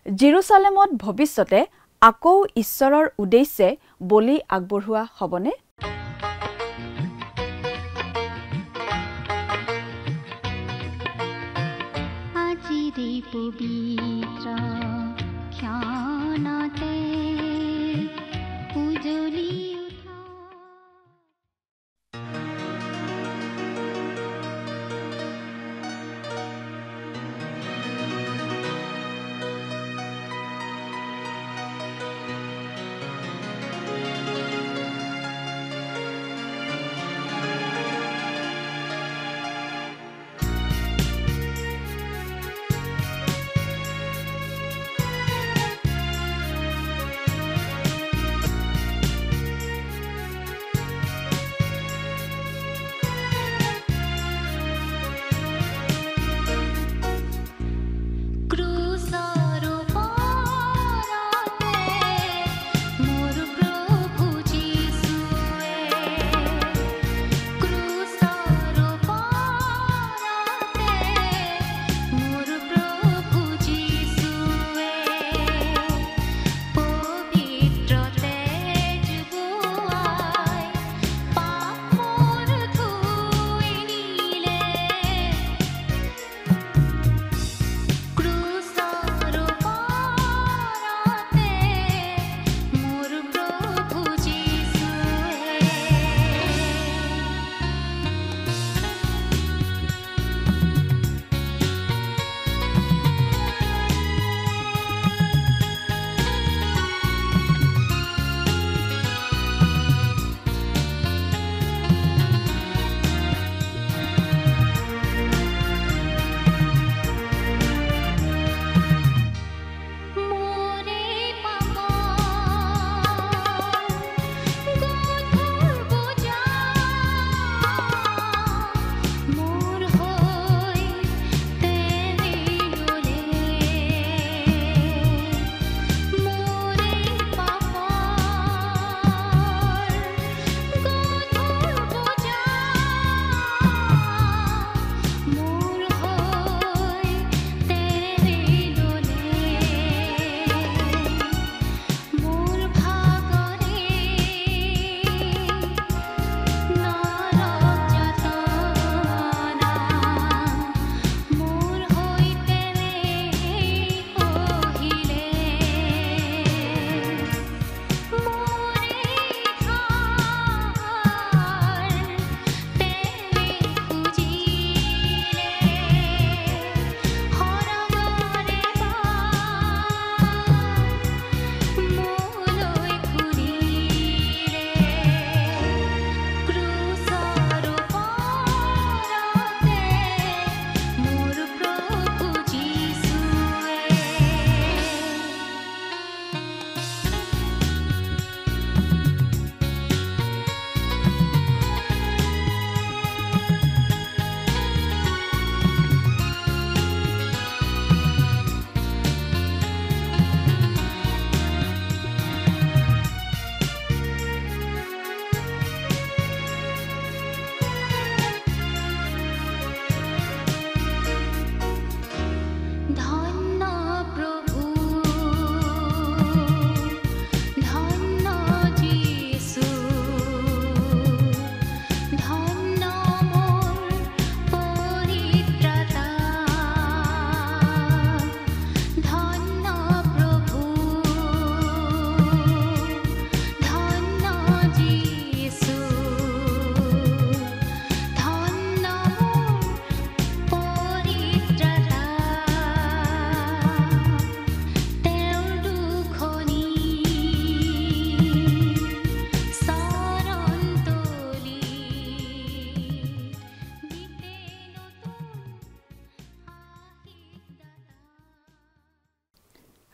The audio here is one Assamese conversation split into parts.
জেৰুসালেমত ভৱিষ্যতে আকৌ ঈশ্বৰৰ উদ্দেশ্যে বলি আগবঢ়োৱা হ'বনে? আজিৰে পবিত্ৰ ক্ষণতে উজলি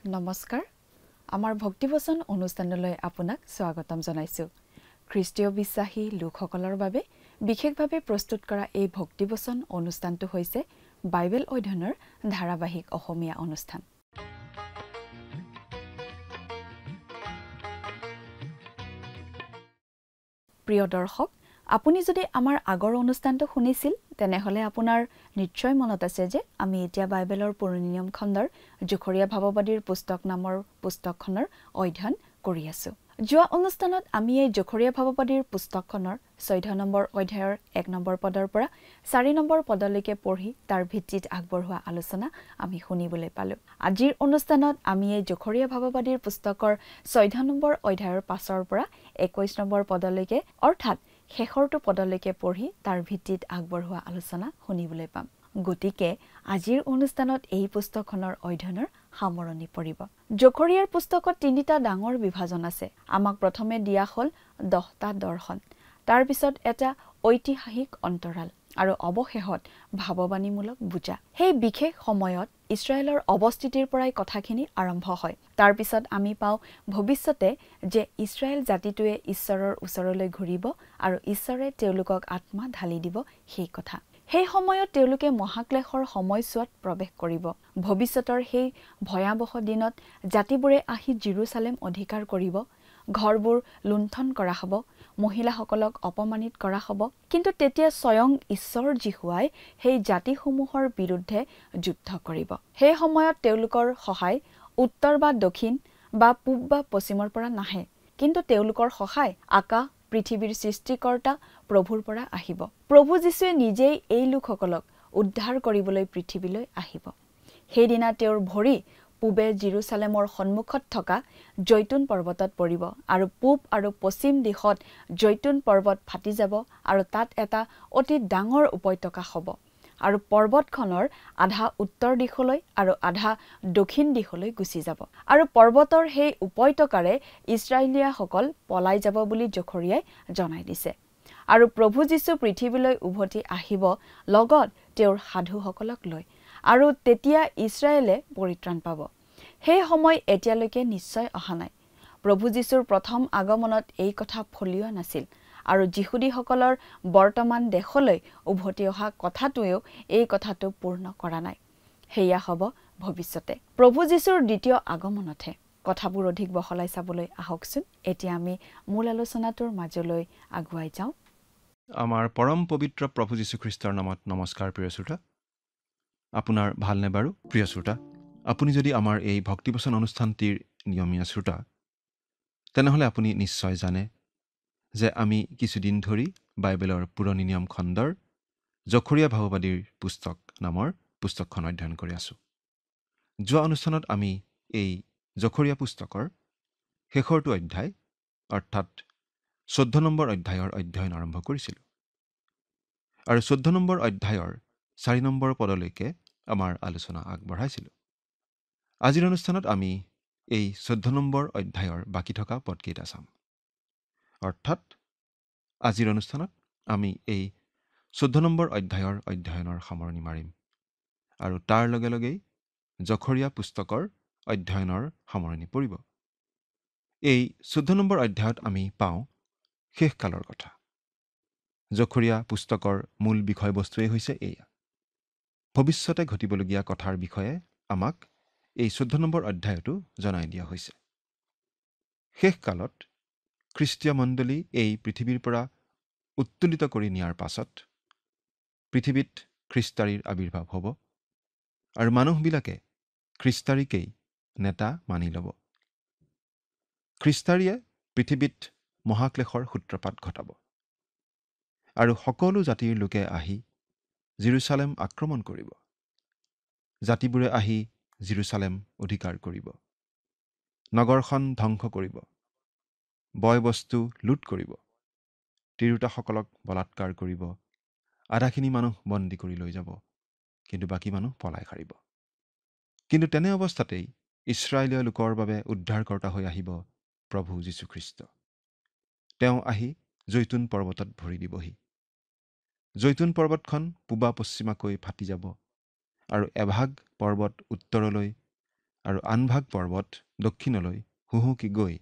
নমস্কাৰ আমাৰ ভক্তিবচন অনুষ্ঠানলৈ আপোনাক স্বাগতম জনাইছো খ্ৰীষ্টীয় বিশ্বাসী লোকসকলৰ বাবে বিশেষভাৱে প্ৰস্তুত কৰা এই ভক্তিবচন অনুষ্ঠানটো হৈছে বাইবেল অধ্যয়নৰ ধাৰাবাহিক অসমীয়া অনুষ্ঠান প্ৰিয় দৰ্শক আপুনি যদি আমাৰ আগৰ অনুষ্ঠানটো শুনিছিল তেনেহলে আপোনাৰ নিশ্চয় মনত আছে যে আমি এতিয়া বাইবেলৰ পুৰণি নিয়ম খণ্ডৰ জোখৰীয়া ভাৱবাদীৰ পুস্তক নামৰ পুস্তকখনৰ অধ্যয়ন কৰি আছো। যোৱা অনুষ্ঠানত আমি এই জোখৰীয়া ভাৱবাদীৰ পুস্তকখনৰ 14 নম্বৰ অধ্যায়ৰ 1 নম্বৰ পদৰ পৰা 4 নম্বৰ পদলৈকে পঢ়ি তাৰ ভিত্তিত আগবঢ়োৱা আলোচনা আমি শুনিবলৈ পালো। আজিৰ অনুষ্ঠানত আমি এই জোখৰীয়া ভাৱবাদীৰ পুস্তকৰ 14 নম্বৰ অধ্যায়ৰ 5 পৰা 21 নম্বৰ পদলৈকে অৰ্থাৎ শেষৰটো পদলৈকে পঢ়ি তাৰ ভিত্তিত আগবঢ়োৱা আলোচনা শুনিবলৈ পাম। গতিকে আজিৰ অনুষ্ঠানত এই পুস্তকখনৰ অধ্যয়নৰ সামৰণি পৰিব। জোখৰীয়াৰ পুস্তকত 3টা ডাঙৰ বিভাজন আছে। আমাক প্ৰথমে দিয়া হ'ল 10টা দৰ্শন, তাৰ পিছত এটা ঐতিহাসিক অন্তৰাল আৰু অৱশেষত ভাৱবাণীমূলক বুজা। সেই বিশেষ সময়ত ইছৰাইলৰ অৱস্থিতিৰ পৰাই কথাখিনি আৰম্ভ হয়। তাৰ পিছত আমি পাওঁ ভৱিষ্যতে যে ইছৰাইল জাতিটোৱে ঈশ্বৰৰ ওচৰলৈ ঘূৰিব আৰু ঈশ্বৰে তেওঁলোকক আত্মা ঢালি দিব সেই কথা। সেই সময়ত তেওঁলোকে মহাক্লেশৰ সময়ছোৱাত প্ৰৱেশ কৰিব। ভৱিষ্যতৰ সেই ভয়াৱহ দিনত জাতিবোৰে আহি জেৰুজালেম অধিকাৰ কৰিব, ঘৰবোৰ লুণ্ঠন কৰা হ'ব, মহিলাসকলক অপমানিত কৰা হ'ব। কিন্তু তেতিয়া স্বয়ং ঈশ্বৰ যীশুৱাই সেই জাতিসমূহৰ বিৰুদ্ধে যুদ্ধ কৰিব। সেই সময়ত তেওঁলোকৰ সহায় উত্তৰ বা দক্ষিণ বা পূব বা পশ্চিমৰ পৰা নাহে, কিন্তু তেওঁলোকৰ সহায় আকাশ পৃথিৱীৰ সৃষ্টিকৰ্তা প্ৰভুৰ পৰা আহিব। প্ৰভু যীশুৱে নিজেই এই লোকসকলক উদ্ধাৰ কৰিবলৈ পৃথিৱীলৈ আহিব। সেইদিনা তেওঁৰ ভৰি পূবে জেৰুজালেমৰ সন্মুখত থকা জৈতুন পৰ্বতত পৰিব আৰু পূব আৰু পশ্চিম দিশত জৈতুন পৰ্বত ফাটি যাব আৰু তাত এটা অতি ডাঙৰ উপত্যকা হ'ব আৰু পৰ্বতখনৰ আধা উত্তৰ দিশলৈ আৰু আধা দক্ষিণ দিশলৈ গুচি যাব আৰু পৰ্বতৰ সেই উপত্যকাৰে ইছৰাইলীয়াসকল পলাই যাব বুলি জোখৰীয়াই জনাই দিছে। আৰু প্ৰভু যীশু পৃথিৱীলৈ উভতি আহিব লগত তেওঁৰ সাধুসকলক লৈ, আৰু তেতিয়া ইছৰাইলে পৰিত্ৰাণ পাব। সেই সময় এতিয়ালৈকে নিশ্চয় অহা নাই। প্ৰভু যীশুৰ প্ৰথম আগমনত এই কথা ফলিওৱা নাছিল আৰু যিহুদীসকলৰ বৰ্তমান দেশলৈ উভতি অহা কথাটোৱেও এই কথাটো পূৰ্ণ কৰা নাই। সেয়া হ'ব ভৱিষ্যতে প্ৰভু যীশুৰ দ্বিতীয় আগমনতহে। কথাবোৰ অধিক বহলাই চাবলৈ আহকচোন এতিয়া আমি মূল আলোচনাটোৰ মাজলৈ আগুৱাই যাওঁ। আমাৰ পৰম পবিত্ৰ প্ৰভু যীশুখ্ৰীষ্টৰ নামত নমস্কাৰ প্ৰিয় শ্ৰোতা। আপোনাৰ ভালনে বাৰু প্ৰিয় শ্ৰোতা? আপুনি যদি আমাৰ এই ভক্তিবচন অনুষ্ঠানটিৰ নিয়মীয়া শ্ৰোতা, তেনেহ'লে আপুনি নিশ্চয় জানে যে আমি কিছুদিন ধৰি বাইবেলৰ পুৰণি নিয়ম খণ্ডৰ জোখৰীয়া ভাৱবাদীৰ পুস্তক নামৰ পুস্তকখন অধ্যয়ন কৰি আছোঁ। যোৱা অনুষ্ঠানত আমি এই জোখৰীয়া পুস্তকৰ শেষৰটো অধ্যায় অৰ্থাৎ 14 নম্বৰ অধ্যায়ৰ অধ্যয়ন আৰম্ভ কৰিছিলোঁ আৰু 14 নম্বৰ অধ্যায়ৰ 4 নম্বৰ পদলৈকে আমাৰ আলোচনা আগবঢ়াইছিলোঁ। আজিৰ অনুষ্ঠানত আমি এই 14 নম্বৰ অধ্যায়ৰ বাকী থকা পদকেইটা চাম। অৰ্থাৎ আজিৰ অনুষ্ঠানত আমি এই 14 নম্বৰ অধ্যায়ৰ অধ্যয়নৰ সামৰণি মাৰিম আৰু তাৰ লগে লগেই জোখৰীয়া পুস্তকৰ অধ্যয়নৰ সামৰণি পৰিব। এই 14 নম্বৰ অধ্যায়ত আমি পাওঁ শেষকালৰ কথা। জোখৰীয়া পুস্তকৰ মূল বিষয়বস্তুৱেই হৈছে এয়া। ভৱিষ্যতে ঘটিবলগীয়া কথাৰ বিষয়ে আমাক এই 14 নম্বৰ অধ্যায়তো জনাই দিয়া হৈছে। শেষকালত খ্ৰীষ্টীয় মণ্ডলী এই পৃথিৱীৰ পৰা উত্তোলিত কৰি নিয়াৰ পাছত পৃথিৱীত খ্ৰীষ্টাৰীৰ আৱিৰ্ভাৱ হ'ব আৰু মানুহবিলাকে খ্ৰীষ্টাৰীকেই নেতা মানি ল'ব। খ্ৰীষ্টাৰীয়ে পৃথিৱীত মহাক্লেশৰ সূত্ৰপাত ঘটাব আৰু সকলো জাতিৰ লোকে আহি জেৰুজালেম আক্ৰমণ কৰিব। জাতিবোৰে আহি জেৰুজালেম অধিকাৰ কৰিব, নগৰখন ধ্বংস কৰিব, বয় বস্তু লুট কৰিব, তিৰোতাসকলক বলাৎকাৰ কৰিব, আধাখিনি মানুহ বন্দী কৰি লৈ যাব, কিন্তু বাকী মানুহ পলাই সাৰিব। কিন্তু তেনে অৱস্থাতেই ইছৰাইলীয় লোকৰ বাবে উদ্ধাৰকৰ্তা হৈ আহিব প্ৰভু যীশুখ্ৰীষ্ট। তেওঁ আহি জৈতুন পৰ্বতত ভৰি দিবহি। জৈতুন পৰ্বতখন পূবা পশ্চিমাকৈ ফাটি যাব আৰু এভাগ পৰ্বত উত্তৰলৈ আৰু আনভাগ পৰ্বত দক্ষিণলৈ হুহুকি গৈ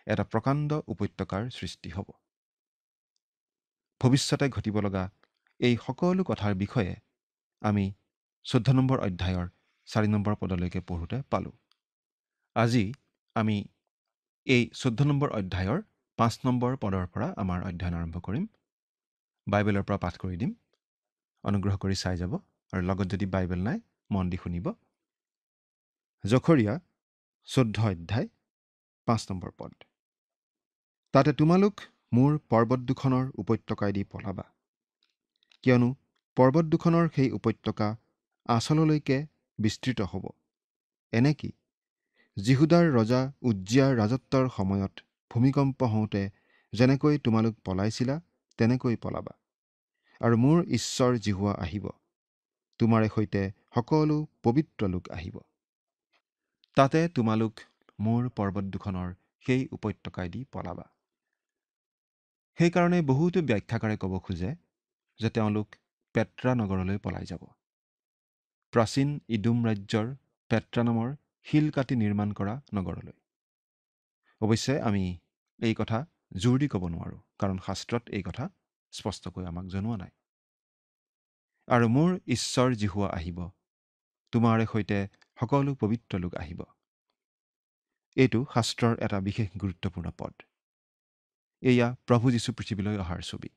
এটা প্ৰকাণ্ড উপত্যকাৰ সৃষ্টি হ'ব। ভৱিষ্যতে ঘটিব লগা এই সকলো কথাৰ বিষয়ে আমি 14 নম্বৰ অধ্যায়ৰ 4 নম্বৰ পদলৈকে পঢ়োঁতে পালোঁ। আজি আমি এই 14 নম্বৰ অধ্যায়ৰ 5 নম্বৰ পদৰ পৰা আমাৰ অধ্যয়ন আৰম্ভ কৰিম বাইবেলৰ পৰা পাঠ কৰি দিম। অনুগ্ৰহ কৰি চাই যাব আৰু লগত যদি বাইবেল নাই মন দি শুনিব। জকৰীয়া 14 অধ্যায় 5 নম্বৰ পদ। তাতে তোমালোক মোৰ পৰ্বত দুখনৰ উপত্যকাইদি পলাবা, কিয়নো পৰ্বত দুখনৰ সেই উপত্যকা আচললৈকে বিস্তৃত হ'ব। এনেকি জিহুদাৰ ৰজা উজ্জিয়াৰ ৰাজত্বৰ সময়ত ভূমিকম্প হওঁতে যেনেকৈ তোমালোক পলাইছিলা তেনেকৈ পলাবা। আৰু মোৰ ঈশ্বৰ জিহুৱা আহিব, তোমাৰে সৈতে সকলো পবিত্ৰ লোক আহিব। তাতে তোমালোক মোৰ পৰ্বত দুখনৰ সেই উপত্যকাইদি পলাবা। সেইকাৰণে বহুতো ব্যাখ্যাকাৰে ক'ব খোজে যে তেওঁলোক পেট্ৰা নগৰলৈ পলাই যাব। প্ৰাচীন ইডুম ৰাজ্যৰ পেট্ৰা নামৰ শিল কাটি নিৰ্মাণ কৰা নগৰলৈ। অৱশ্যে আমি এই কথা জোৰ দি ক'ব নোৱাৰোঁ, কাৰণ শাস্ত্ৰত এই কথা স্পষ্টকৈ আমাক জনোৱা নাই। আৰু মোৰ ঈশ্বৰ জিহুৱা আহিব, তোমাৰে সৈতে সকলো পবিত্ৰ লোক আহিব। এইটো শাস্ত্ৰৰ এটা বিশেষ গুৰুত্বপূৰ্ণ পদ। এয়া প্ৰভু যীশু পৃথিৱীলৈ অহাৰ ছবি।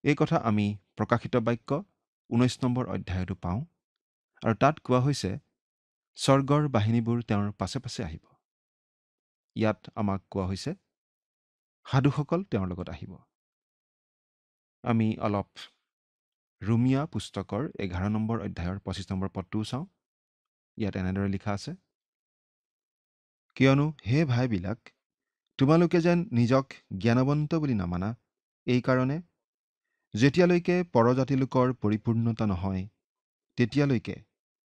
এই কথা আমি প্ৰকাশিত বাক্য 19 নম্বৰ অধ্যায়তো পাওঁ, আৰু তাত কোৱা হৈছে স্বৰ্গৰ বাহিনীবোৰ তেওঁৰ পাছে পাছে আহিব। ইয়াত আমাক কোৱা হৈছে সাধুসকল তেওঁৰ লগত আহিব। আমি অলপ ৰোমিয়া পুস্তকৰ 11 নম্বৰ অধ্যায়ৰ 25 নম্বৰ পদটোও চাওঁ। ইয়াত এনেদৰে লিখা আছে, কিয়নো হে ভাইবিলাক, তোমালোকে যেন নিজক জ্ঞানৱন্ত বুলি নামানা, এই কাৰণে যেতিয়ালৈকে পৰজাতি লোকৰ পৰিপূৰ্ণতা নহয় তেতিয়ালৈকে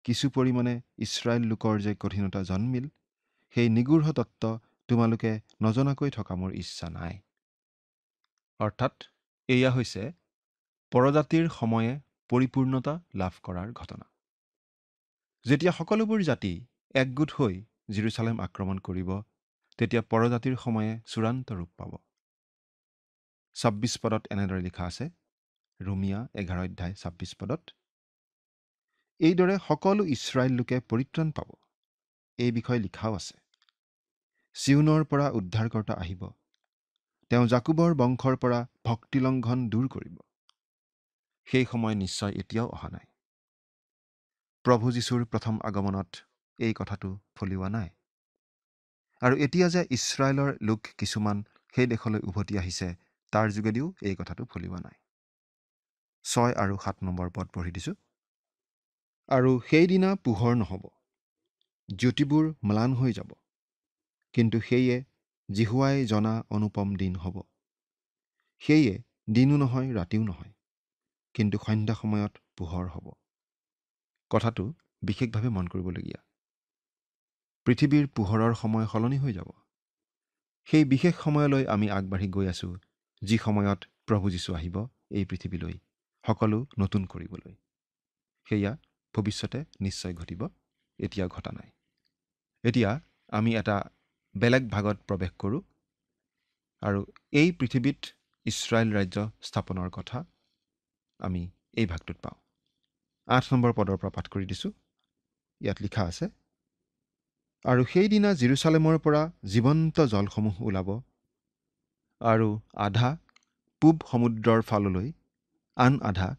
কিছু পৰিমাণে ইছৰাইল লোকৰ যে কঠিনতা জন্মিল, সেই নিগূঢ় তত্ত্ব তোমালোকে নজনাকৈ থকা মোৰ ইচ্ছা নাই। অৰ্থাৎ এয়া হৈছে পৰজাতিৰ সময়ে পৰিপূৰ্ণতা লাভ কৰাৰ ঘটনা। যেতিয়া সকলোবোৰ জাতি একগোট হৈ জেৰুচালেম আক্ৰমণ কৰিব, তেতিয়া পৰজাতিৰ সময়ে চূড়ান্ত ৰূপ পাব। 26 পদত এনেদৰে লিখা আছে, ৰোমিয়া 11 অধ্যায় 26 পদত, এইদৰে সকলো ইছৰাইল লোকে পৰিত্ৰাণ পাব। এই বিষয়ে লিখাও আছে, চিউনৰ পৰা উদ্ধাৰকৰ্তা আহিব, তেওঁ জাকুবৰ বংশৰ পৰা ভক্তিলংঘন দূৰ কৰিব। সেই সময় নিশ্চয় এতিয়াও অহা নাই। প্ৰভু যীশুৰ প্ৰথম আগমনত এই কথাটো ফলিওৱা নাই। আৰু এতিয়া যে ইছৰাইলৰ লোক কিছুমান সেই দেশলৈ উভতি আহিছে, তাৰ যোগেদিও এই কথাটো ফলিওৱা নাই। 6 আৰু 7 নম্বৰ পদ পঢ়ি দিছোঁ। আৰু সেইদিনা পোহৰ নহ'ব, জ্যোতিবোৰ ম্লান হৈ যাব, কিন্তু সেয়ে জিহুৱাই জনা অনুপম দিন হ'ব। সেয়ে দিনো নহয় ৰাতিও নহয়, কিন্তু সন্ধ্যা সময়ত পোহৰ হ'ব। কথাটো বিশেষভাৱে মন কৰিবলগীয়া। পৃথিৱীৰ পোহৰৰ সময় সলনি হৈ যাব। সেই বিশেষ সময়লৈ আমি আগবাঢ়ি গৈ আছোঁ, যি সময়ত প্ৰভু যীশু আহিব এই পৃথিৱীলৈ সকলো নতুন কৰিবলৈ। সেয়া ভৱিষ্যতে নিশ্চয় ঘটিব, এতিয়া ঘটা নাই। এতিয়া আমি এটা বেলেগ ভাগত প্ৰৱেশ কৰোঁ, আৰু এই পৃথিৱীত ইছৰাইল ৰাজ্য স্থাপনৰ কথা আমি এই ভাগটোত পাওঁ। 8 নম্বৰ পদৰ পৰা পাঠ কৰি দিছোঁ। ইয়াত লিখা আছে, আৰু সেইদিনা জেৰুচালেমৰ পৰা জীৱন্ত জলসমূহ ওলাব, আৰু আধা পূব সমুদ্ৰৰ ফাললৈ, আন আধা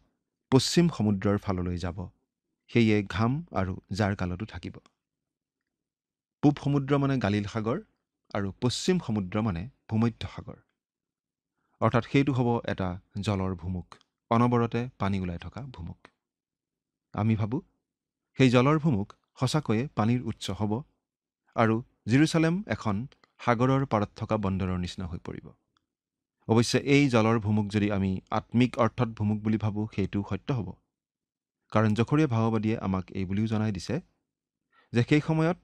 পশ্চিম সমুদ্ৰৰ ফাললৈ যাব। সেয়ে ঘাম আৰু জাৰ কালতো থাকিব। পূব সমুদ্ৰ মানে গালিল সাগৰ, আৰু পশ্চিম সমুদ্ৰ মানে ভূমধ্য সাগৰ। অৰ্থাৎ সেইটো হ'ব এটা জলৰ ভুমুক, অনবৰতে পানী ওলাই থকা ভুমুক। আমি ভাবোঁ সেই জলৰ ভুমুক সঁচাকৈয়ে পানীৰ উৎস হ'ব, আৰু জেৰুচালেম এখন সাগৰৰ পাৰত থকা বন্দৰৰ নিচিনা হৈ পৰিব। অৱশ্যে এই জলৰ ভুমুক যদি আমি আত্মিক অৰ্থত ভুমুক বুলি ভাবোঁ, সেইটো সত্য হ'ব। কাৰণ জকৰীয়া ভাৱবাদীয়ে আমাক এই বুলিও জনাই দিছে যে সেই সময়ত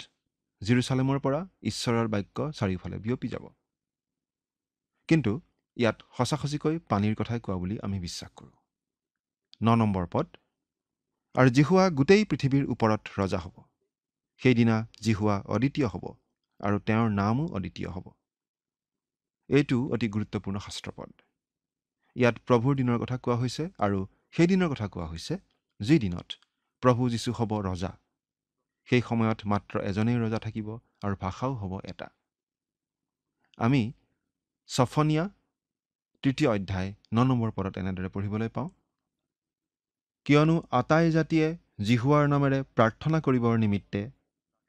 জেৰুচালেমৰ পৰা ঈশ্বৰৰ বাক্য চাৰিওফালে বিয়পি যাব। কিন্তু ইয়াত সঁচাসঁচিকৈ পানীৰ কথাই কোৱা বুলি আমি বিশ্বাস কৰোঁ। 9 নম্বৰ পদ, আৰু জিহুৱা গোটেই পৃথিৱীৰ ওপৰত ৰজা হ'ব। সেইদিনা জিহুৱা অদ্বিতীয় হ'ব, আৰু তেওঁৰ নামো অদ্বিতীয় হ'ব। এইটো অতি গুৰুত্বপূৰ্ণ শাস্ত্ৰপদ। ইয়াত প্ৰভুৰ দিনৰ কথা কোৱা হৈছে, আৰু সেই দিনৰ কথা কোৱা হৈছে যি দিনত প্ৰভু যীশু হ'ব ৰজা। সেই সময়ত মাত্ৰ এজনেই ৰজা থাকিব, আৰু ভাষাও হ'ব এটা। আমি ছফনিয়া 3 অধ্যায় 9 নম্বৰ পদত এনেদৰে পঢ়িবলৈ পাওঁ, কিয়নো আটাই জাতিয়ে জিহুৱাৰ নামেৰে প্ৰাৰ্থনা কৰিবৰ নিমিত্তে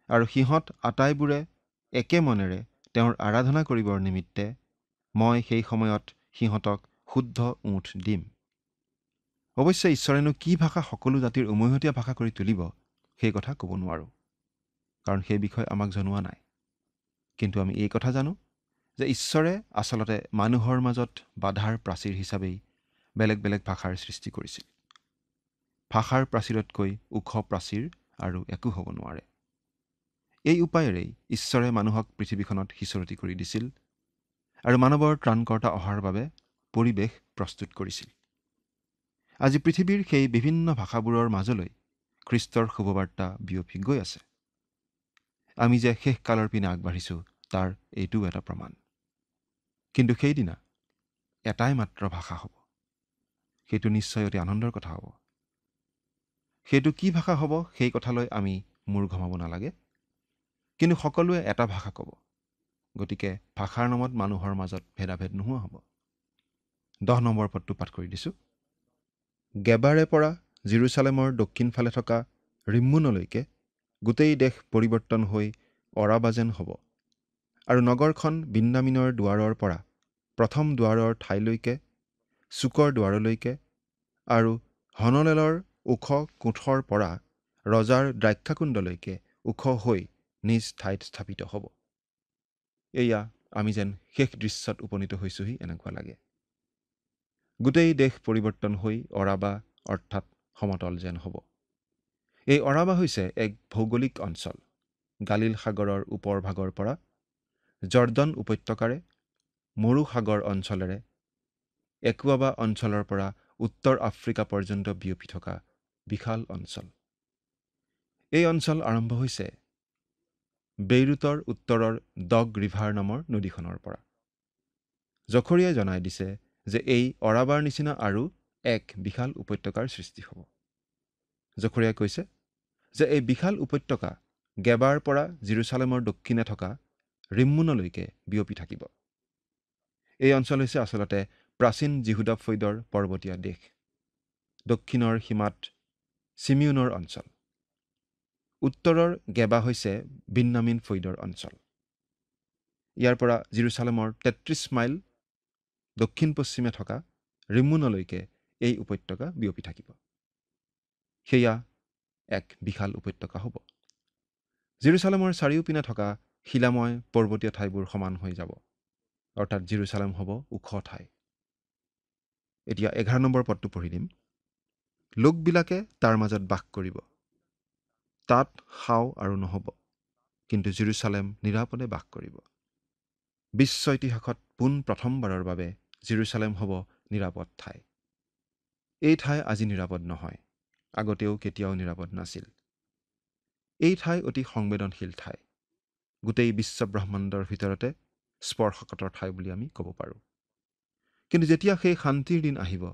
আৰু সিহঁত আটাইবোৰে একে মনেৰে তেওঁৰ আৰাধনা কৰিবৰ নিমিত্তে মই সেই সময়ত সিহঁতক শুদ্ধ ওঁঠ দিম। অৱশ্যে ঈশ্বৰেনো কি ভাষা সকলো জাতিৰ উমৈহতীয়া ভাষা কৰি তুলিব সেই কথা ক'ব নোৱাৰোঁ, কাৰণ সেই বিষয়ে আমাক জনোৱা নাই। কিন্তু আমি এই কথা জানো যে ঈশ্বৰে আচলতে মানুহৰ মাজত বাধাৰ প্ৰাচীৰ হিচাপেই বেলেগ বেলেগ ভাষাৰ সৃষ্টি কৰিছিল। ভাষাৰ প্ৰাচীৰতকৈ ওখ প্ৰাচীৰ আৰু একো হ'ব নোৱাৰে। এই উপায়েৰেই ঈশ্বৰে মানুহক পৃথিৱীখনত সিঁচৰতি কৰি দিছিল আৰু মানৱৰ ত্ৰাণকৰ্তা অহাৰ বাবে পৰিৱেশ প্ৰস্তুত কৰিছিল। আজি পৃথিৱীৰ সেই বিভিন্ন ভাষাবোৰৰ মাজলৈ খ্ৰীষ্টৰ শুভবাৰ্তা বিয়পি গৈ আছে। আমি যে শেষকালৰ পিনে আগবাঢ়িছোঁ তাৰ এইটোও এটা প্ৰমাণ। কিন্তু সেইদিনা এটাই মাত্ৰ ভাষা হ'ব। সেইটো নিশ্চয় অতি আনন্দৰ কথা হ'ব। সেইটো কি ভাষা হ'ব সেই কথালৈ আমি মূৰ ঘমাব নালাগে। কিন্তু সকলোৱে এটা ভাষা ক'ব। গতিকে ভাষাৰ নামত মানুহৰ মাজত ভেদাভেদ নোহোৱা হ'ব। 10 নম্বৰ পদটো পাঠ কৰি দিছোঁ। গেবাৰে পৰা জিৰচালেমৰ দক্ষিণ ফালে থকা ৰিম্মোনলৈকে গোটেই দেশ পৰিৱৰ্তন হৈ অৰাবা যেন হ'ব, আৰু নগৰখন বিন্যামিনৰ দুৱাৰৰ পৰা প্ৰথম দুৱাৰৰ ঠাইলৈকে, চুকৰ দুৱাৰলৈকে আৰু হনলেলৰ ওখ কোঠৰ পৰা ৰজাৰ দ্ৰাক্ষাকুণ্ডলৈকে ওখ হৈ নিজ ঠাইত স্থাপিত হ'ব। এয়া আমি যেন শেষ দৃশ্যত উপনীত হৈছোহি এনেকুৱা লাগে। গোটেই দেশ পৰিৱৰ্তন হৈ অৰাবা অৰ্থাৎ সমতল যেন হ'ব। এই অৰাবা হৈছে এক ভৌগোলিক অঞ্চল। গালিল সাগৰৰ ওপৰ ভাগৰ পৰা জৰ্দন উপত্যকাৰে মৰু সাগৰ অঞ্চলেৰে একুৱাবা অঞ্চলৰ পৰা উত্তৰ আফ্ৰিকা পৰ্যন্ত বিয়পি থকা বিশাল অঞ্চল। এই অঞ্চল আৰম্ভ হৈছে বেইৰুটৰ উত্তৰৰ ডগ ৰিভাৰ নামৰ নদীখনৰ পৰা। জখৰীয়াই জনাই দিছে যে এই অৰাবাৰ নিচিনা আৰু এক বিশাল উপত্যকাৰ সৃষ্টি হ'ব। জখৰীয়াই কৈছে যে এই বিশাল উপত্যকা গেবাৰ পৰা জিৰচালেমৰ দক্ষিণে থকা ৰিম্মোনলৈকে বিয়পি থাকিব। এই অঞ্চল হৈছে আচলতে প্ৰাচীন জিহুদা ফৈদৰ পৰ্বতীয়া দেশ। দক্ষিণৰ সীমাত চিমিউনৰ অঞ্চল। উত্তৰৰ গেবা হৈছে বিন্যামিন ফৈদৰ অঞ্চল। ইয়াৰ পৰা জিৰচালেমৰ 33 মাইল দক্ষিণ পশ্চিমে থকা ৰিম্মোনলৈকে এই উপত্যকা বিয়পি থাকিব। সেয়া এক বিশাল উপত্যকা হ'ব। জিৰচালেমৰ চাৰিওপিনে থকা শিলাময় পৰ্বতীয় ঠাইবোৰ সমান হৈ যাব, অৰ্থাৎ জিৰচালেম হ'ব ওখ ঠাই। এতিয়া 11 নম্বৰ পদটো পঢ়ি দিম। লোকবিলাকে তাৰ মাজত বাস কৰিব। তাত সাও আৰু নহ'ব, কিন্তু জিৰচালেম নিৰাপদে বাস কৰিব। বিশ্ব ইতিহাসত পোন প্ৰথমবাৰৰ বাবে জিৰচালেম হ'ব নিৰাপদ ঠাই। এই ঠাই আজি নিৰাপদ নহয়, আগতেও কেতিয়াও নিৰাপদ নাছিল। এই ঠাই অতি সংবেদনশীল ঠাই। গোটেই বিশ্ব ব্ৰহ্মাণ্ডৰ ভিতৰতে স্পৰ্শকাতৰ ঠাই বুলি আমি ক'ব পাৰোঁ। কিন্তু যেতিয়া সেই শান্তিৰ দিন আহিব,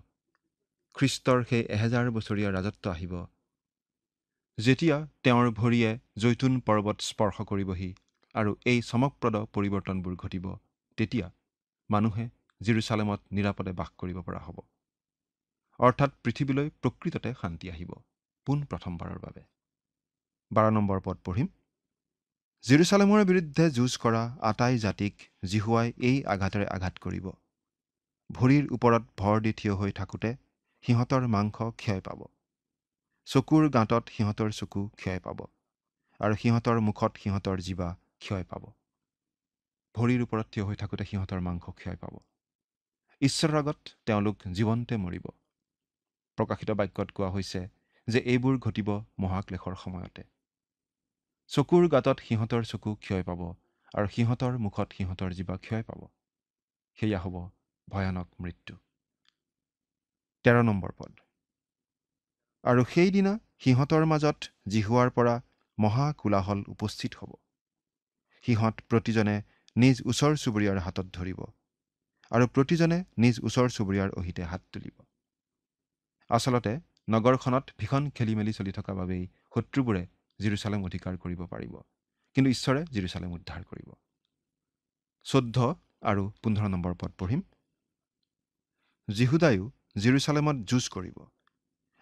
খ্ৰীষ্টৰ সেই 1000 বছৰীয়া ৰাজত্ব আহিব, যেতিয়া তেওঁৰ ভৰিয়ে জৈতুন পৰ্বত স্পৰ্শ কৰিবহি আৰু এই চমকপ্ৰদ পৰিৱৰ্তনবোৰ ঘটিব, তেতিয়া মানুহে জিৰচালেমত নিৰাপদে বাস কৰিব পৰা হ'ব। অৰ্থাৎ পৃথিৱীলৈ প্ৰকৃততে শান্তি আহিব পোন প্ৰথমবাৰৰ বাবে। 12 নম্বৰ পদ পঢ়িম। জিৰচালেমৰ বিৰুদ্ধে যুঁজ কৰা আটাই জাতিক জিহুৱাই এই আঘাতেৰে আঘাত কৰিব। ভৰিৰ ওপৰত ভৰ দি থিয় হৈ থাকোঁতে সিহঁতৰ মাংস ক্ষয় পাব। চকুৰ গাঁতত সিহঁতৰ চকু ক্ষয় পাব, আৰু সিহঁতৰ মুখত সিহঁতৰ জিভা ক্ষয় পাব। ভৰিৰ ওপৰত থিয় হৈ থাকোঁতে সিহঁতৰ মাংস ক্ষয় পাব। ঈশ্বৰৰ আগত তেওঁলোক জীৱন্তে মৰিব। প্ৰকাশিত বাক্যত কোৱা হৈছে যে এইবোৰ ঘটিব মহাক্লেশৰ সময়তে। চকুৰ গাঁতত সিহঁতৰ চকু ক্ষয় পাব, আৰু সিহঁতৰ মুখত সিহঁতৰ জিভা ক্ষয় পাব। সেয়া হ'ব ভয়ানক মৃত্যু। 13 নম্বৰ পদ। আৰু সেইদিনা সিহঁতৰ মাজত জিহুৱাৰ পৰা মহা কোলাহল উপস্থিত হ'ব। সিহঁত প্ৰতিজনে নিজ ওচৰ চুবুৰীয়াৰ হাতত ধৰিব, আৰু প্ৰতিজনে নিজ ওচৰ চুবুৰীয়াৰ অহিতে হাত তুলিব। আচলতে নগৰখনত ভীষণ খেলি মেলি চলি থকা বাবেই শত্ৰুবোৰে জিৰচালেম অধিকাৰ কৰিব পাৰিব, কিন্তু ঈশ্বৰে জিৰচালেম উদ্ধাৰ কৰিব। 14 আৰু 15 নম্বৰ পদ পঢ়িম। জিহুদায়ো জেৰুচালেমত যুঁজ কৰিব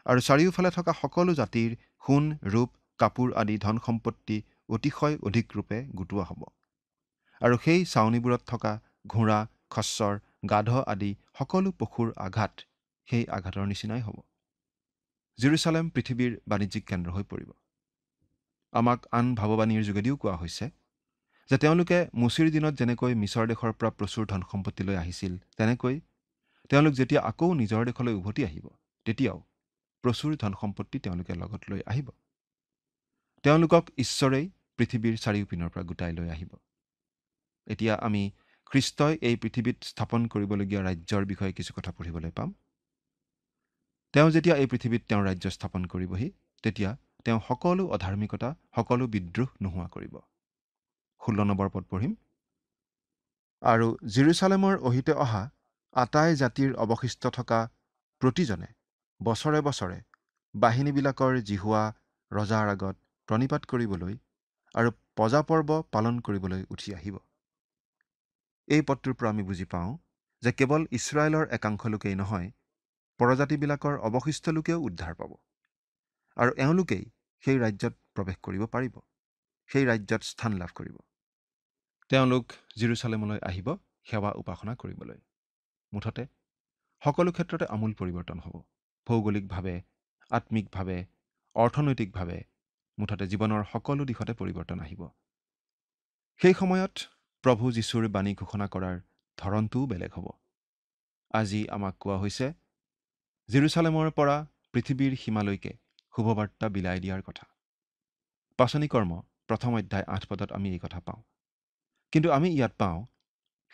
আৰু চাৰিওফালে থকা সকলো জাতিৰ সোণ ৰূপ কাপোৰ আদি ধন সম্পত্তি অতিশয় অধিক ৰূপে গোটোৱা হ'ব আৰু সেই ছাউনীবোৰত থকা ঘোঁৰা খচ্চৰ গাধ আদি সকলো পশুৰ আঘাত সেই আঘাতৰ নিচিনাই হ'ব। জেৰুচালেম পৃথিৱীৰ বাণিজ্যিক কেন্দ্ৰ হৈ পৰিব। আমাক আন ভাৱবাণীৰ যোগেদিও কোৱা হৈছে যে তেওঁলোকে মুচিৰ দিনত যেনেকৈ মিছৰ দেশৰ পৰা প্ৰচুৰ ধন সম্পত্তিলৈ আহিছিল, তেনেকৈ তেওঁলোক যেতিয়া আকৌ নিজৰ দেশলৈ উভতি আহিব তেতিয়াও প্ৰচুৰ ধন সম্পত্তি তেওঁলোকে লগত লৈ আহিব। তেওঁলোকক ঈশ্বৰেই পৃথিৱীৰ চাৰিওপিনৰ পৰা গোটাই লৈ আহিব। এতিয়া আমি খ্ৰীষ্টই এই পৃথিৱীত স্থাপন কৰিবলগীয়া ৰাজ্যৰ বিষয়ে কিছু কথা পঢ়িবলৈ পাম। তেওঁ যেতিয়া এই পৃথিৱীত তেওঁৰ ৰাজ্য স্থাপন কৰিবহি তেতিয়া তেওঁ সকলো অধাৰ্মিকতা সকলো বিদ্ৰোহ নোহোৱা কৰিব। 16 নম্বৰ পদ পঢ়িম। আৰু জেৰুচালেমৰ অহিতে অহা আটাই জাতিৰ অৱশিষ্ট থকা প্ৰতিজনে বছৰে বছৰে বাহিনীবিলাকৰ জিহুৱা ৰজাৰ আগত প্ৰণিপাত কৰিবলৈ আৰু পজাপৰ্ব পালন কৰিবলৈ উঠি আহিব। এই পদটোৰ পৰা আমি বুজি পাওঁ যে কেৱল ইছৰাইলৰ একাংশ লোকেই নহয়, পৰজাতিবিলাকৰ অৱশিষ্ট লোকেও উদ্ধাৰ পাব আৰু এওঁলোকেই সেই ৰাজ্যত প্ৰৱেশ কৰিব পাৰিব, সেই ৰাজ্যত স্থান লাভ কৰিব। তেওঁলোক জেৰুচালেমলৈ আহিব সেৱা উপাসনা কৰিবলৈ। মুঠতে সকলো ক্ষেত্ৰতে আমূল পৰিৱৰ্তন হ'ব। ভৌগোলিকভাৱে, আত্মিকভাৱে, অৰ্থনৈতিকভাৱে, মুঠতে জীৱনৰ সকলো দিশতে পৰিৱৰ্তন আহিব। সেই সময়ত প্ৰভু যীশুৰ বাণী ঘোষণা কৰাৰ ধৰণটোও বেলেগ হ'ব। আজি আমাক কোৱা হৈছে জেৰুচালেমৰ পৰা পৃথিৱীৰ সীমালৈকে শুভবাৰ্তা বিলাই দিয়াৰ কথা। পাচনি কৰ্ম 1 অধ্যায় 8 পদত আমি এই কথা পাওঁ। কিন্তু আমি ইয়াত পাওঁ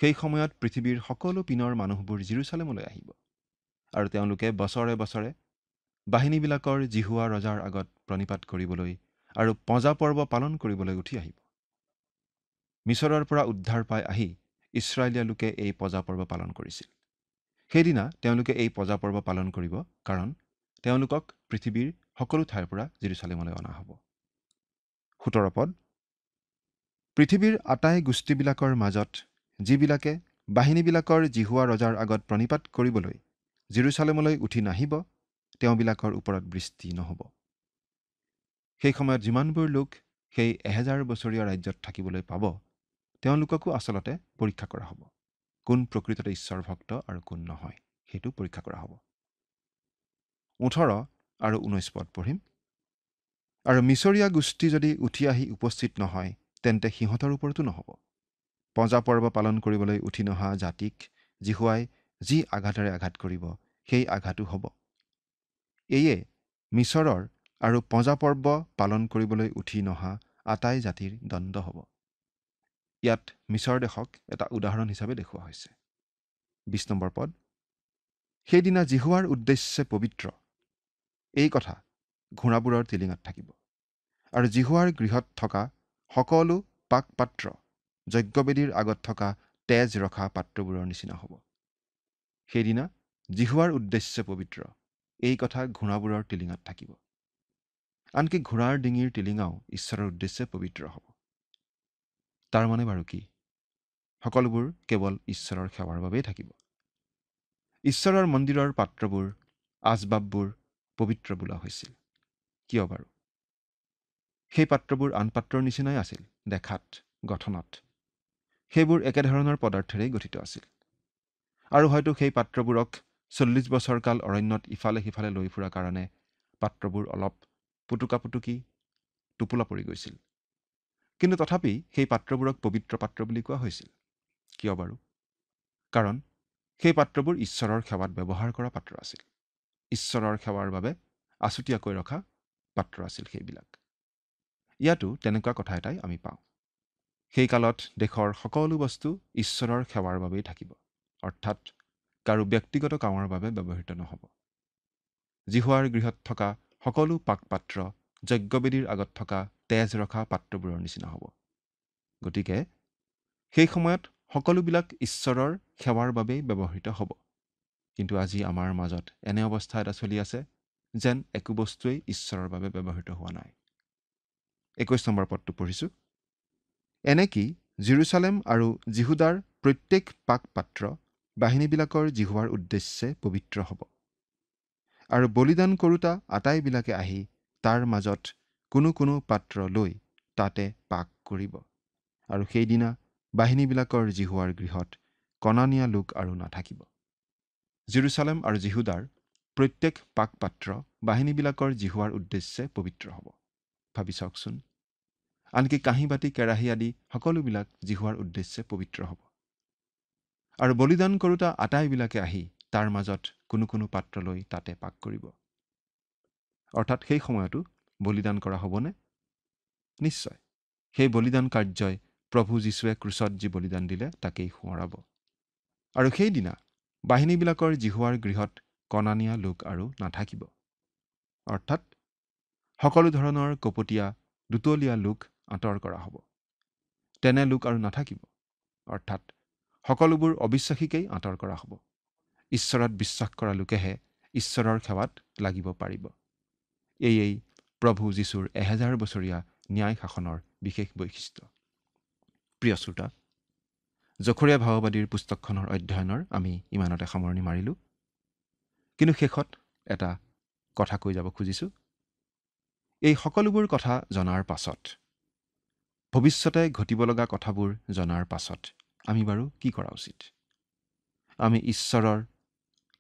সেই সময়ত পৃথিৱীৰ সকলো পিনৰ মানুহবোৰ জেৰুচালেমলৈ আহিব আৰু তেওঁলোকে বছৰে বছৰে বাহিনীবিলাকৰ জিহুৱা ৰজাৰ আগত প্ৰণিপাত কৰিবলৈ আৰু পজা পৰ্ব পালন কৰিবলৈ উঠি আহিব। মিছৰৰ পৰা উদ্ধাৰ পাই আহি ইছৰাইলীয়া লোকে এই পজা পৰ্ব পালন কৰিছিল। সেইদিনা তেওঁলোকে এই পজা পৰ্ব পালন কৰিব কাৰণ তেওঁলোকক পৃথিৱীৰ সকলো ঠাইৰ পৰা জেৰুচালেমলৈ অনা হ'ব। 17 পদ। পৃথিৱীৰ আটাই গোষ্ঠীবিলাকৰ মাজত যিবিলাকে বাহিনীবিলাকৰ জিহুৱা ৰজাৰ আগত প্ৰণিপাত কৰিবলৈ জেৰুচালেমলৈ উঠি নাহিব, তেওঁবিলাকৰ ওপৰত বৃষ্টি নহ'ব। সেই সময়ত যিমানবোৰ লোক সেই 1000 বছৰীয়া ৰাজ্যত থাকিবলৈ পাব, তেওঁলোককো আচলতে পৰীক্ষা কৰা হ'ব। কোন প্ৰকৃততে ঈশ্বৰ ভক্ত আৰু কোন নহয় সেইটো পৰীক্ষা কৰা হ'ব। 18 আৰু 19 পদ পঢ়িম। আৰু মিছৰীয়া গোষ্ঠী যদি উঠি আহি উপস্থিত নহয়, তেন্তে সিহঁতৰ ওপৰতো নহ'ব। পজা পৰ্ব পালন কৰিবলৈ উঠি নহা জাতিক জিহুৱাই যি আঘাতেৰে আঘাত কৰিব, সেই আঘাতো হ'ব। এয়ে মিছৰৰ আৰু পজা পৰ্ব পালন কৰিবলৈ উঠি নহা আটাই জাতিৰ দণ্ড হ'ব। ইয়াত মিছৰ দেশক এটা উদাহৰণ হিচাপে দেখুওৱা হৈছে। 20 নম্বৰ পদ। সেইদিনা জিহুৱাৰ উদ্দেশ্যে পবিত্ৰ এই কথা ঘোঁৰাবোৰৰ টিলিঙাত থাকিব আৰু জিহুৱাৰ গৃহত থকা সকলো পাক পাত্ৰ যজ্ঞবেদীৰ আগত থকা তেজ ৰখা পাত্ৰবোৰৰ নিচিনা হ'ব। সেইদিনা জিহুৱাৰ উদ্দেশ্যে পবিত্ৰ এই কথা ঘোঁৰাবোৰৰ টিলিঙাত থাকিব। আনকি ঘোঁৰাৰ ডিঙিৰ টিলিঙাও ঈশ্বৰৰ উদ্দেশ্যে পবিত্ৰ হ'ব। তাৰ মানে বাৰু কি? সকলোবোৰ কেৱল ঈশ্বৰৰ সেৱাৰ বাবেই থাকিব। ঈশ্বৰৰ মন্দিৰৰ পাত্ৰবোৰ আচবাববোৰ পবিত্ৰ বোলা হৈছিল। কিয় বাৰু? সেই পাত্ৰবোৰ আন পাত্ৰৰ নিচিনাই আছিল দেখাত, গঠনত। সেইবোৰ একেধৰণৰ পদাৰ্থেৰেই গঠিত আছিল আৰু হয়তো সেই পাত্ৰবোৰক 40 বছৰ কাল অৰণ্যত ইফালে সিফালে লৈ ফুৰা কাৰণে পাত্ৰবোৰ অলপ পুটুকি টোপোলা পৰি গৈছিল। কিন্তু তথাপি সেই পাত্ৰবোৰক পবিত্ৰ পাত্ৰ বুলি কোৱা হৈছিল। কিয় বাৰু? কাৰণ সেই পাত্ৰবোৰ ঈশ্বৰৰ সেৱাত ব্যৱহাৰ কৰা পাত্ৰ আছিল। ঈশ্বৰৰ সেৱাৰ বাবে আছুতীয়াকৈ ৰখা পাত্ৰ আছিল সেইবিলাক। ইয়াতো তেনেকুৱা কথা এটাই আমি পাওঁ। সেই কালত দেশৰ সকলো বস্তু ঈশ্বৰৰ সেৱাৰ বাবেই থাকিব, অৰ্থাৎ কাৰো ব্যক্তিগত কামৰ বাবে ব্যৱহৃত নহ'ব। জিহুৱাৰ গৃহত থকা সকলো পাকপাত্ৰ যজ্ঞবেদীৰ আগত থকা তেজ ৰখা পাত্ৰবোৰৰ নিচিনা হ'ব। গতিকে সেই সময়ত সকলোবিলাক ঈশ্বৰৰ সেৱাৰ বাবেই ব্যৱহৃত হ'ব। কিন্তু আজি আমাৰ মাজত এনে অৱস্থা এটা চলি আছে যেন একো বস্তুৱেই ঈশ্বৰৰ বাবে ব্যৱহৃত হোৱা নাই। 21 নম্বৰ পদটো পঢ়িছোঁ। এনেকি জেৰুচালেম আৰু জিহুদাৰ প্ৰত্যেক পাক পাত্ৰ বাহিনীবিলাকৰ জিহুৱাৰ উদ্দেশ্যে পবিত্ৰ হ'ব। আৰু বলিদান কৰোঁতা আটাইবিলাকে আহি তাৰ মাজত কোনো কোনো পাত্ৰ লৈ তাতে পাক কৰিব। আৰু সেইদিনা বাহিনীবিলাকৰ জিহুৱাৰ গৃহত কণানীয়া লোক আৰু নাথাকিব। জেৰুচালেম আৰু জিহুদাৰ প্ৰত্যেক পাক পাত্ৰ বাহিনীবিলাকৰ জিহুৱাৰ উদ্দেশ্যে পবিত্ৰ হ'ব। ভাবি চাওকচোন। আনকি কাঁহী বাতি কেৰাহী আদি সকলোবিলাক জিহুৱাৰ উদ্দেশ্যে পবিত্ৰ হ'ব। আৰু বলিদান কৰোঁতা আটাইবিলাকে আহি তাৰ মাজত কোনো কোনো পাত্ৰ লৈ তাতে পাক কৰিব। অৰ্থাৎ সেই সময়তো বলিদান কৰা হ'বনে? নিশ্চয়। সেই বলিদান কাৰ্যই প্ৰভু যীশুৱে ক্ৰুচত যি বলিদান দিলে তাকেই সোঁৱৰাব। আৰু সেইদিনা বাহিনীবিলাকৰ জিহুৱাৰ গৃহত কণানীয়া লোক আৰু নাথাকিব। অৰ্থাৎ সকলো ধৰণৰ কপটীয়া দুতলীয়া লোক আঁতৰ কৰা হ'ব। তেনে লোক আৰু নাথাকিব। অৰ্থাৎ সকলোবোৰ অবিশ্বাসীকেই আঁতৰ কৰা হ'ব। ঈশ্বৰত বিশ্বাস কৰা লোকেহে ঈশ্বৰৰ সেৱাত লাগিব পাৰিব। এয়েই প্ৰভু যীশুৰ 1000 বছৰীয়া ন্যায় শাসনৰ বিশেষ বৈশিষ্ট্য। প্ৰিয় শ্ৰোতা, জখৰীয়া ভাৱবাদীৰ পুস্তকখনৰ অধ্যয়নৰ আমি ইমানতে সামৰণি মাৰিলোঁ। কিন্তু শেষত এটা কথা কৈ যাব খুজিছোঁ। এই সকলোবোৰ কথা জনাৰ পাছত, ভৱিষ্যতে ঘটিব লগা কথাবোৰ জনাৰ পাছত আমি বাৰু কি কৰা উচিত? আমি ঈশ্বৰৰ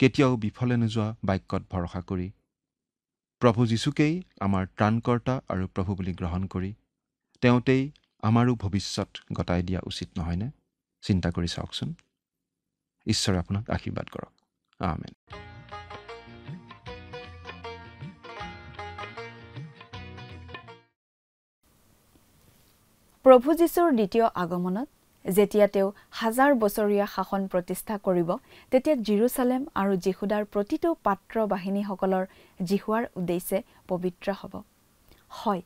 কেতিয়াও বিফলে নোযোৱা বাক্যত ভৰসা কৰি প্ৰভু যীশুকেই আমাৰ ত্ৰাণকৰ্তা আৰু প্ৰভু বুলি গ্ৰহণ কৰি তেওঁতেই আমাৰো ভৱিষ্যত গতাই দিয়া উচিত নহয়নে? চিন্তা কৰি চাওকচোন। ঈশ্বৰে আপোনাক আশীৰ্বাদ কৰক। আমেন। প্ৰভু যীশুৰ দ্বিতীয় আগমনত যেতিয়া তেওঁ 1000 বছৰীয়া শাসন প্ৰতিষ্ঠা কৰিব, তেতিয়া জেৰুচালেম আৰু জিহুদাৰ প্ৰতিটো পাত্ৰ বাহিনীসকলৰ জিহুৱাৰ উদ্দেশ্যে পবিত্ৰ হ'ব। হয়,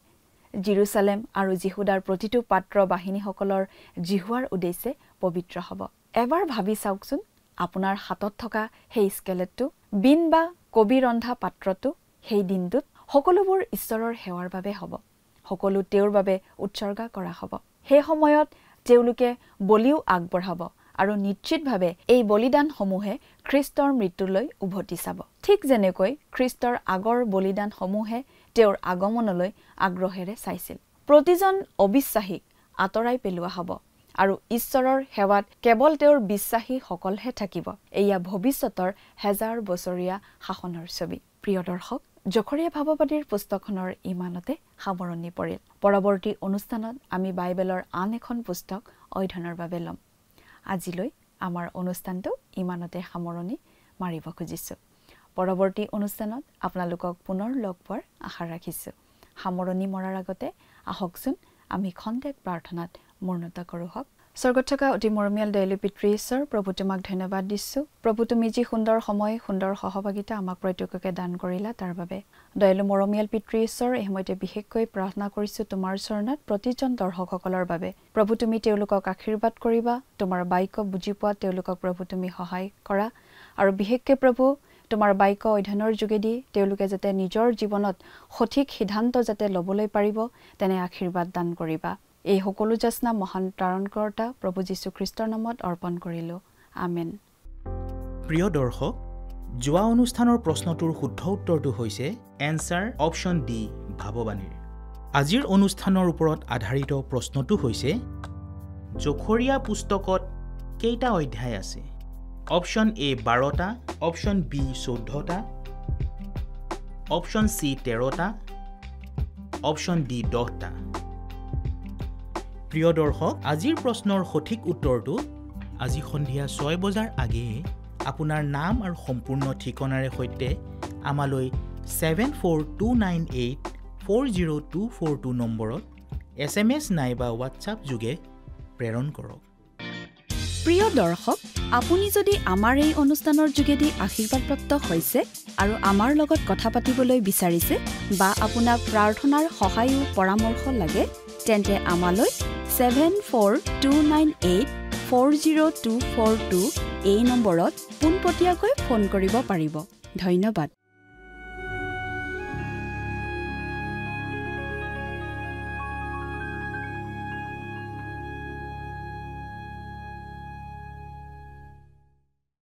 জেৰুচালেম আৰু জিহুদাৰ প্ৰতিটো পাত্ৰ বাহিনীসকলৰ জিহুৱাৰ উদ্দেশ্যে পবিত্ৰ হ'ব। এবাৰ ভাবি চাওকচোন, আপোনাৰ হাতত থকা সেই স্কেলেটটো, বিন বা কবি ৰন্ধা পাত্ৰটো সেই দিনটোত সকলোবোৰ ঈশ্বৰৰ সেৱাৰ বাবে হ'ব। সকলো তেওঁৰ বাবে উৎসৰ্গা কৰা হ'ব। সেই সময়ত তেওঁলোকে বলিও আগবঢ়াব আৰু নিশ্চিতভাৱে এই বলিদানসমূহে খ্ৰীষ্টৰ মৃত্যুলৈ উভতি চাব। ঠিক যেনেকৈ খ্ৰীষ্টৰ আগৰ বলিদানসমূহে তেওঁৰ আগমনলৈ আগ্ৰহেৰে চাইছিল। প্ৰতিজন অবিশ্বাসীক আঁতৰাই পেলোৱা হ'ব আৰু ঈশ্বৰৰ সেৱাত কেৱল তেওঁৰ বিশ্বাসীসকলহে থাকিব। এয়া ভৱিষ্যতৰ 1000 বছৰীয়া শাসনৰ ছবি। প্ৰিয় দৰ্শক, জখৰীয়া ভাৱবাদীৰ পুস্তকখনৰ ইমানতে সামৰণি পৰিল। পৰৱৰ্তী অনুষ্ঠানত আমি বাইবেলৰ আন এখন পুস্তক অধ্যয়নৰ বাবে ল'ম। আজিলৈ আমাৰ অনুষ্ঠানটো ইমানতে সামৰণি মাৰিব খুজিছোঁ। পৰৱৰ্তী অনুষ্ঠানত আপোনালোকক পুনৰ লগ পোৱাৰ আশা ৰাখিছোঁ। সামৰণি মৰাৰ আগতে আহকচোন আমি খন্তেক প্ৰাৰ্থনাত মূৰ্ণতা কৰোঁ হওক। স্বৰ্গত থকা অতি মৰমীয়াল দয়ালু পিতৃ ঈশ্বৰ, প্ৰভু তোমাক ধন্যবাদ দিছোঁ। প্ৰভু তুমি যি সুন্দৰ সময়, সুন্দৰ সহভাগিতা আমাক প্ৰত্যেককে দান কৰিলা তাৰ বাবে। দয়ালু মৰমীয়াল পিতৃ ঈশ্বৰ, এই সময়তে বিশেষকৈ প্ৰাৰ্থনা কৰিছোঁ তোমাৰ চৰণত প্ৰতিজন দৰ্শকসকলৰ বাবে। প্ৰভু তুমি তেওঁলোকক আশীৰ্বাদ কৰিবা, তোমাৰ বাক্য বুজি পোৱা তেওঁলোকক প্ৰভু তুমি সহায় কৰা আৰু বিশেষকৈ প্ৰভু তোমাৰ বাক্য অধ্যয়নৰ যোগেদি তেওঁলোকে যাতে নিজৰ জীৱনত সঠিক সিদ্ধান্ত যাতে ল'বলৈ পাৰিব তেনে আশীৰ্বাদ দান কৰিবা। এই সকলো যাচনা মহান ত্ৰাণকৰ্তা প্ৰভু যীশু খ্ৰীষ্টৰ নামত অৰ্পণ কৰিলোঁ। আমেন। প্ৰিয় দৰ্শক, যোৱা অনুষ্ঠানৰ প্ৰশ্নটোৰ শুদ্ধ উত্তৰটো হৈছে এনচাৰ অপশ্যন ডি, ভাৱবাণীৰ। আজিৰ অনুষ্ঠানৰ ওপৰত আধাৰিত প্ৰশ্নটো হৈছে জখৰীয়া পুস্তকত কেইটা অধ্যায় আছে? অপশ্যন এ 12টা, অপশ্যন বি 14টা, অপশ্যন চি 13টা, অপশ্যন ডি 10টা। প্ৰিয় দৰ্শক, আজিৰ প্ৰশ্নৰ সঠিক উত্তৰটো আজি সন্ধিয়া 6 বজাৰ আগেয়ে আপোনাৰ নাম আৰু সম্পূৰ্ণ ঠিকনাৰে সৈতে আমালৈ 7429840242 নম্বৰত SMS নাইবা হোৱাটছআপ যোগে প্ৰেৰণ কৰক। প্ৰিয় দৰ্শক, আপুনি যদি আমাৰ এই অনুষ্ঠানৰ যোগেদি আশীৰ্বাদপ্ৰাপ্ত হৈছে আৰু আমাৰ লগত কথা পাতিবলৈ বিচাৰিছে বা আপোনাক প্ৰাৰ্থনাৰ সহায়ো পৰামৰ্শ লাগে, তেন্তে আমালৈ 7429840242 এই নম্বৰত পোনপটীয়াকৈ ফোন কৰিব পাৰিব। ধন্যবাদ।